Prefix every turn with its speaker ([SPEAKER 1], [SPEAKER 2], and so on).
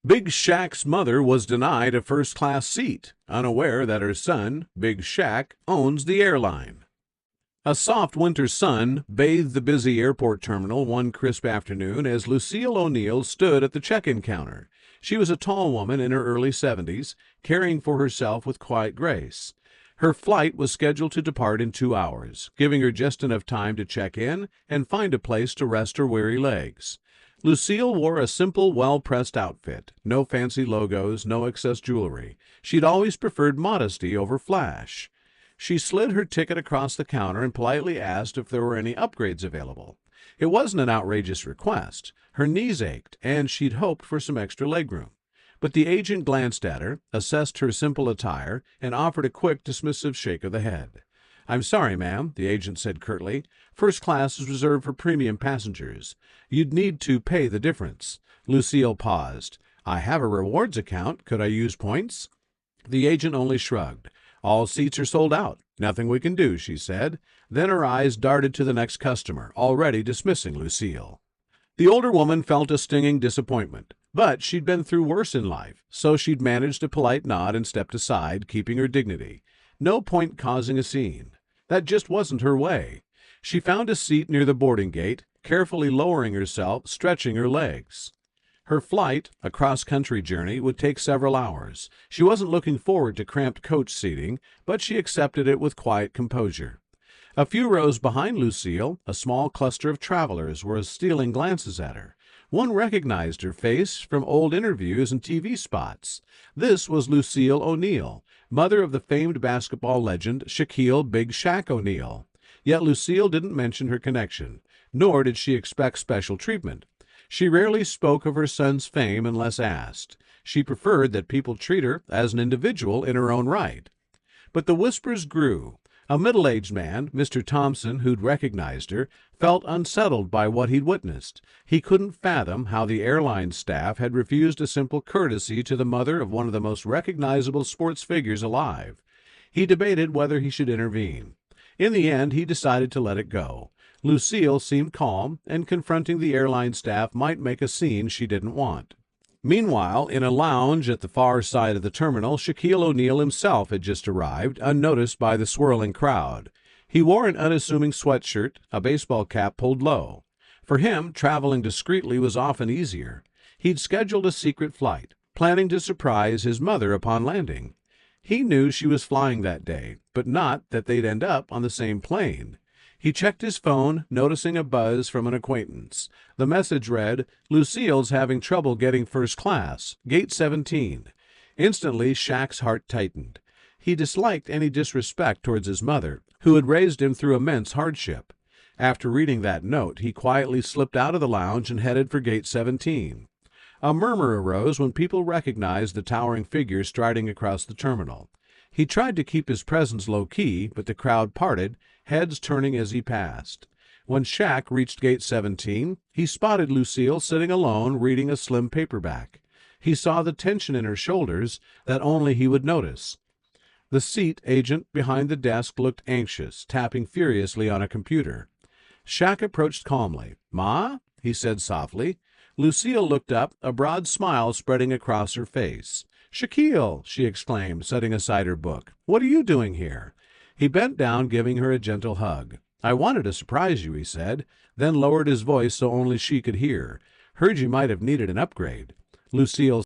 [SPEAKER 1] Big Shaq's mother was denied a first-class seat, unaware that her son, Big Shaq, owns the airline. A soft winter sun bathed the busy airport terminal one crisp afternoon as Lucille O'Neill stood at the check-in counter. She was a tall woman in her early 70s, caring for herself with quiet grace. Her flight was scheduled to depart in 2 hours, giving her just enough time to check in and find a place to rest her weary legs. Lucille wore a simple, well-pressed outfit, no fancy logos, no excess jewelry. She'd always preferred modesty over flash. She slid her ticket across the counter and politely asked if there were any upgrades available. It wasn't an outrageous request. Her knees ached, and she'd hoped for some extra legroom. But the agent glanced at her, assessed her simple attire, and offered a quick, dismissive shake of the head. "I'm sorry, ma'am," the agent said curtly. "First class is reserved for premium passengers. You'd need to pay the difference." Lucille paused. "I have a rewards account. Could I use points?" The agent only shrugged. "All seats are sold out. Nothing we can do," she said. Then her eyes darted to the next customer, already dismissing Lucille. The older woman felt a stinging disappointment, but she'd been through worse in life, so she'd managed a polite nod and stepped aside, keeping her dignity. No point causing a scene. That just wasn't her way. She found a seat near the boarding gate, carefully lowering herself, stretching her legs. Her flight, a cross-country journey, would take several hours. She wasn't looking forward to cramped coach seating, but she accepted it with quiet composure. A few rows behind Lucille, a small cluster of travelers were stealing glances at her. One recognized her face from old interviews and TV spots. This was Lucille O'Neill, mother of the famed basketball legend Shaquille Big Shaq O'Neal. Yet Lucille didn't mention her connection, nor did she expect special treatment. She rarely spoke of her son's fame unless asked. She preferred that people treat her as an individual in her own right. But the whispers grew. A middle-aged man, Mr. Thompson, who'd recognized her, felt unsettled by what he'd witnessed. He couldn't fathom how the airline staff had refused a simple courtesy to the mother of one of the most recognizable sports figures alive. He debated whether he should intervene. In the end, he decided to let it go. Lucille seemed calm, and confronting the airline staff might make a scene she didn't want. Meanwhile, in a lounge at the far side of the terminal, Shaquille O'Neal himself had just arrived, unnoticed by the swirling crowd. He wore an unassuming sweatshirt, a baseball cap pulled low. For him, traveling discreetly was often easier. He'd scheduled a secret flight, planning to surprise his mother upon landing. He knew she was flying that day, but not that they'd end up on the same plane. He checked his phone, noticing a buzz from an acquaintance. The message read, "Lucille's having trouble getting first class, gate 17. Instantly, Shaq's heart tightened. He disliked any disrespect towards his mother, who had raised him through immense hardship. After reading that note, he quietly slipped out of the lounge and headed for gate 17. A murmur arose when people recognized the towering figure striding across the terminal. He tried to keep his presence low-key, but the crowd parted, heads turning as he passed. When Shaq reached gate 17, he spotted Lucille sitting alone reading a slim paperback. He saw the tension in her shoulders that only he would notice. The seat agent behind the desk looked anxious, tapping furiously on a computer. Shaq approached calmly. "Ma?" he said softly. Lucille looked up, a broad smile spreading across her face. "Shaquille!" she exclaimed, setting aside her book. "What are you doing here?" He bent down, giving her a gentle hug. "I wanted to surprise you," he said, then lowered his voice so only she could hear. "Heard you might have needed an upgrade." Lucille